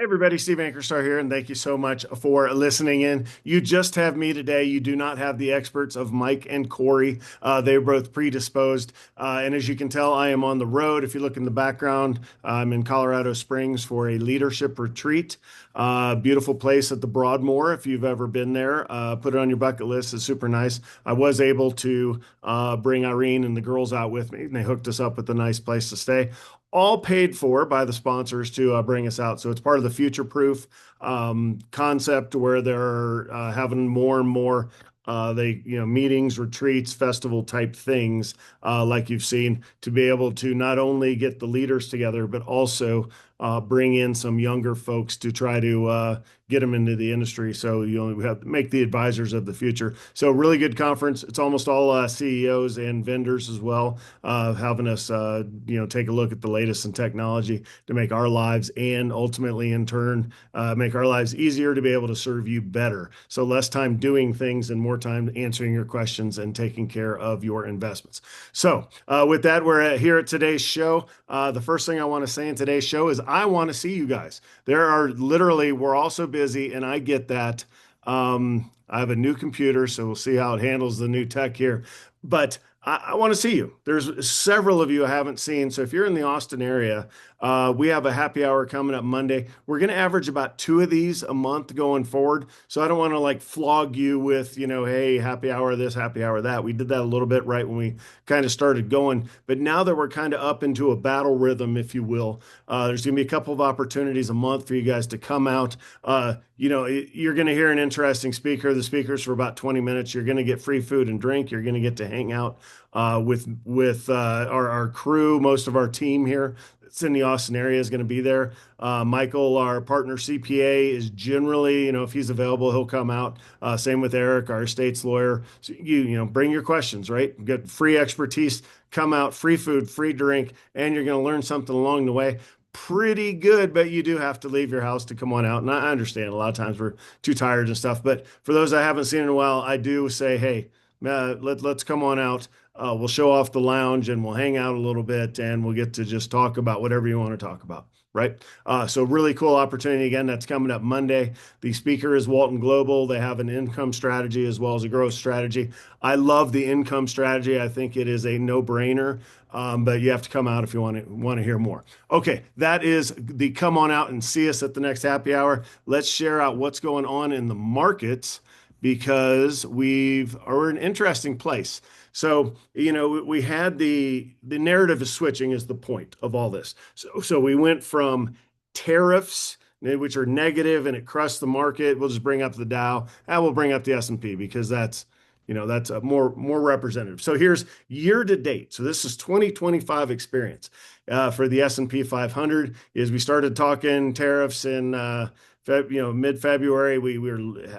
Hey everybody, Steve Ankerstar here, and thank you so much for listening in. You just have me today. You do not have the experts of Mike and Corey. They're both predisposed. And as you can tell, I am on the road. If you look in the background, I'm in Colorado Springs for a leadership retreat. Beautiful place at the Broadmoor. If you've ever been there, put it on your bucket list. It's super nice. I was able to bring Irene and the girls out with me, and they hooked us up with a nice place to stay, all paid for by the sponsors to bring us out. So it's part of the future proof concept where they're having more and more meetings, retreats, festival type things like you've seen to be able to not only get the leaders together, but also bring in some younger folks to try to get them into the industry. So we have to make the advisors of the future. So really good conference. It's almost all CEOs and vendors as well, having us take a look at the latest in technology to make our lives and ultimately in turn make our lives easier to be able to serve you better. So less time doing things and more time answering your questions and taking care of your investments. So with that, we're here at today's show. The first thing I want to say in today's show is I want to see you guys. We're all so busy, and I get that. I have a new computer, so we'll see how it handles the new tech here. But I want to see you. There's several of you I haven't seen. So if you're in the Austin area, we have a happy hour coming up Monday. We're going to average about two of these a month going forward. So I don't want to like flog you with, hey, happy hour this, happy hour that. We did that a little bit right when we kind of started going. But now that we're kind of up into a battle rhythm, if you will, there's going to be a couple of opportunities a month for you guys to come out. You're going to hear an interesting speaker. The speaker's for about 20 minutes. You're going to get free food and drink. You're going to get to hang out with our crew. Most of our team here that's in the Austin area is going to be there. Michael, our partner CPA, is generally, if he's available, he'll come out. Same with Eric, our estates lawyer. So bring your questions, right? Get free expertise, come out, free food, free drink, and you're going to learn something along the way. Pretty good, but you do have to leave your house to come on out. And I understand a lot of times we're too tired and stuff. But for those I haven't seen in a while, I do say, hey, let's come on out. We'll show off the lounge and we'll hang out a little bit and we'll get to just talk about whatever you want to talk about. Right. So really cool opportunity. Again, that's coming up Monday. The speaker is Walton Global. They have an income strategy as well as a growth strategy. I love the income strategy. I think it is a no-brainer. But you have to come out if you want to hear more. Okay, that is the come on out and see us at the next happy hour. Let's share out what's going on in the markets because we're in an interesting place. So, we had the narrative is switching is the point of all this. So we went from tariffs, which are negative and it crushed the market. We'll just bring up the Dow and we'll bring up the S&P because that's a more representative. So here's year to date. So this is 2025 experience for the S&P 500 is we started talking tariffs in mid-February. We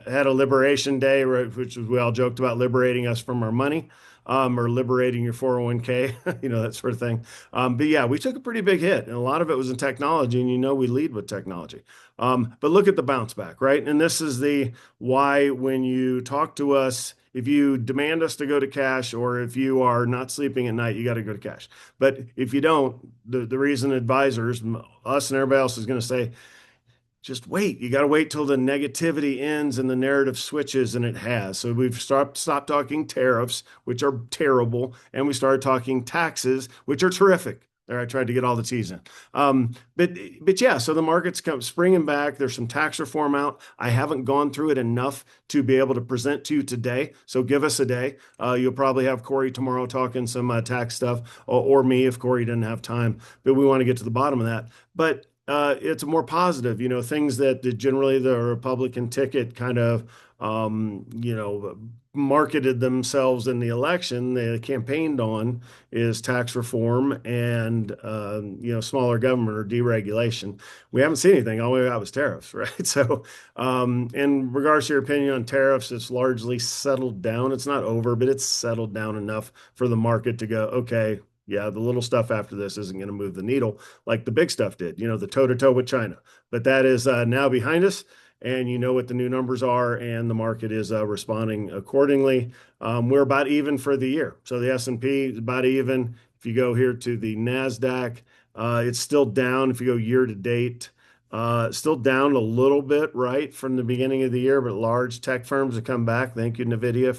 had a liberation day, right, which we all joked about liberating us from our money. Or liberating your 401k, that sort of thing. But yeah, we took a pretty big hit, and a lot of it was in technology, and we lead with technology. But look at the bounce back, right? And this is the why when you talk to us, if you demand us to go to cash, or if you are not sleeping at night, you got to go to cash. But if you don't, the reason advisors, us and everybody else is going to say, just wait. You got to wait till the negativity ends and the narrative switches, and it has. So we've stopped talking tariffs, which are terrible, and we started talking taxes, which are terrific. There, I tried to get all the T's in. But yeah, so the market's come springing back. There's some tax reform out. I haven't gone through it enough to be able to present to you today. So give us a day. You'll probably have Corey tomorrow talking some tax stuff, or me if Corey didn't have time. But we want to get to the bottom of that. But it's more positive, things that generally the Republican ticket kind of, marketed themselves in the election, they campaigned on is tax reform and, smaller government or deregulation. We haven't seen anything. All we got was tariffs, right? So, in regards to your opinion on tariffs, it's largely settled down. It's not over, but it's settled down enough for the market to go, okay, yeah, the little stuff after this isn't going to move the needle like the big stuff did, the toe-to-toe with China. But that is now behind us, and you know what the new numbers are, and the market is responding accordingly. We're about even for the year. So the S&P is about even. If you go here to the NASDAQ, it's still down if you go year to date. Still down a little bit, right, from the beginning of the year, but large tech firms have come back. Thank you, NVIDIA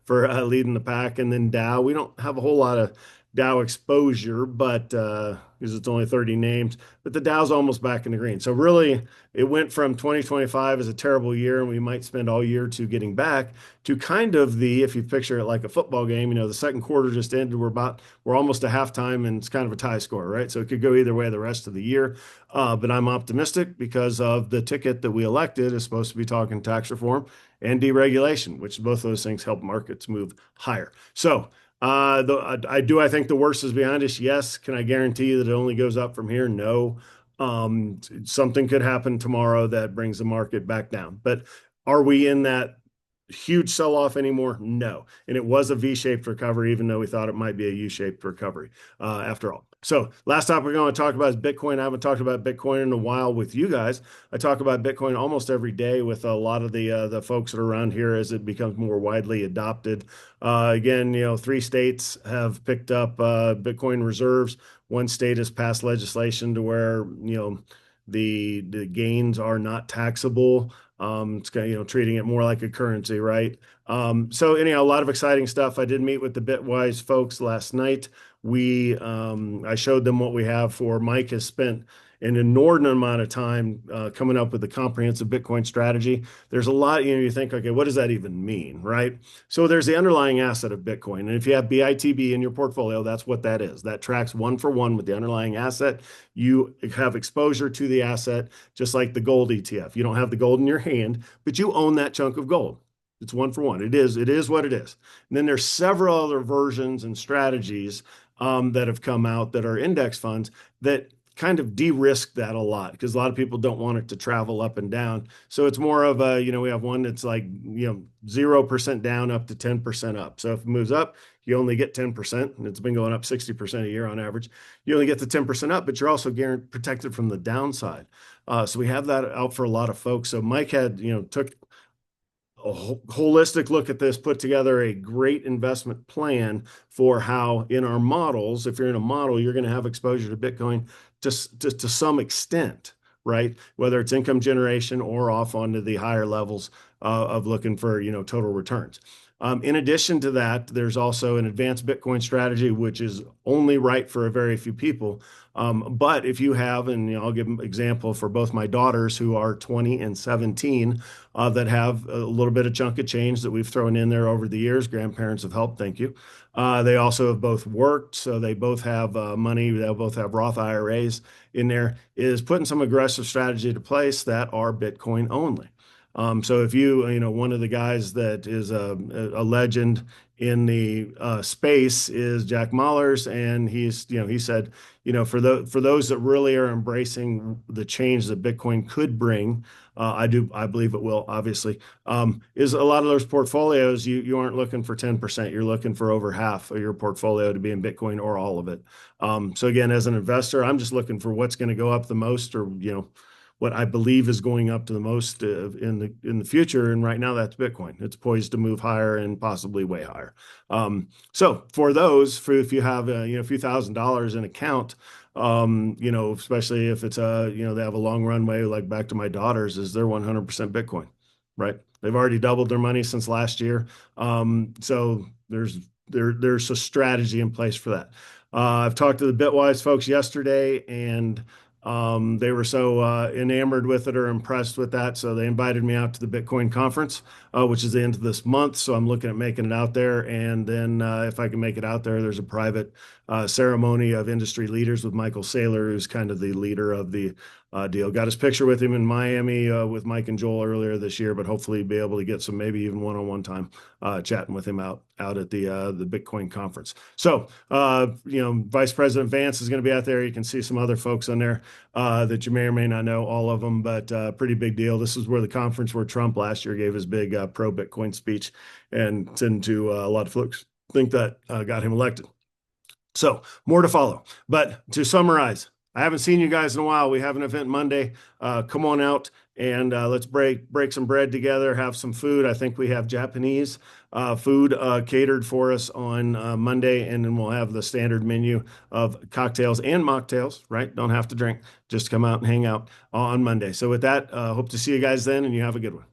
for leading the pack, and then Dow. We don't have a whole lot of Dow exposure, but because it's only 30 names, but the Dow's almost back in the green. So really, it went from 2025 as a terrible year, and we might spend all year to getting back to kind of the, if you picture it like a football game, the second quarter just ended. We're almost to halftime, and it's kind of a tie score, right? So it could go either way the rest of the year. But I'm optimistic because of the ticket that we elected is supposed to be talking tax reform and deregulation, which both those things help markets move higher. So I think the worst is behind us. Yes. Can I guarantee you that it only goes up from here? No. Something could happen tomorrow that brings the market back down. But are we in that huge sell-off anymore? No. And it was a V-shaped recovery, even though we thought it might be a U-shaped recovery after all. So last topic we're going to talk about is Bitcoin. I haven't talked about Bitcoin in a while with you guys. I talk about Bitcoin almost every day with a lot of the folks that are around here as it becomes more widely adopted. Again, 3 states have picked up Bitcoin reserves. One state has passed legislation to where the gains are not taxable. It's kind of, treating it more like a currency, right? So anyhow, a lot of exciting stuff. I did meet with the Bitwise folks last night. I showed them what we have for. Mike has spent an inordinate amount of time coming up with a comprehensive Bitcoin strategy. There's a lot, you think, okay, what does that even mean, right? So there's the underlying asset of Bitcoin. And if you have BITB in your portfolio, that's what that is. That tracks one for one with the underlying asset. You have exposure to the asset, just like the gold ETF. You don't have the gold in your hand, but you own that chunk of gold. It's one for one. It is what it is. And then there's several other versions and strategies that have come out that are index funds that kind of de-risk that a lot because a lot of people don't want it to travel up and down. So it's more of a, we have one that's like, 0% down up to 10% up. So if it moves up, you only get 10%, and it's been going up 60% a year on average. You only get the 10% up, but you're also protected from the downside. So we have that out for a lot of folks. So Mike had, took a holistic look at this, put together a great investment plan for how in our models, if you're in a model, you're going to have exposure to Bitcoin to some extent, right? Whether it's income generation or off onto the higher levels of looking for, total returns. In addition to that, there's also an advanced Bitcoin strategy, which is only right for a very few people. But if you have, and I'll give an example for both my daughters who are 20 and 17, that have a little bit of chunk of change that we've thrown in there over the years. Grandparents have helped, thank you. They also have both worked, so they both have money. They'll both have Roth IRAs in there. Is putting some aggressive strategy to place that are Bitcoin only. So if one of the guys that is a legend in the space is Jack Mallers, and he said, for those that really are embracing the change that Bitcoin could bring, I believe it will, obviously, is a lot of those portfolios, you aren't looking for 10%, you're looking for over half of your portfolio to be in Bitcoin or all of it. So again, as an investor, I'm just looking for what's going to go up the most, or, what I believe is going up to the most in the future. And right now that's Bitcoin. It's poised to move higher and possibly way higher. So for those, if you have a few $1,000s in account, especially if it's they have a long runway, like back to my daughters, is they're 100% Bitcoin, right? They've already doubled their money since last year. So there's a strategy in place for that. I've talked to the Bitwise folks yesterday, and they were so enamored with it or impressed with that. So they invited me out to the Bitcoin conference, which is the end of this month. So I'm looking at making it out there. And then if I can make it out there, there's a private ceremony of industry leaders with Michael Saylor, who's kind of the leader of the deal. Got his picture with him in Miami with Mike and Joel earlier this year, but hopefully be able to get some maybe even one-on-one time chatting with him out at the Bitcoin conference. So Vice President Vance is going to be out there. You can see some other folks on there that you may or may not know, all of them, but pretty big deal. This is where the conference where Trump last year gave his big pro-Bitcoin speech, and tend to a lot of folks think that got him elected. So more to follow. But to summarize, I haven't seen you guys in a while. We have an event Monday. Come on out and let's break some bread together, have some food. I think we have Japanese food catered for us on Monday, and then we'll have the standard menu of cocktails and mocktails, right? Don't have to drink, just come out and hang out on Monday. So with that, hope to see you guys then, and you have a good one.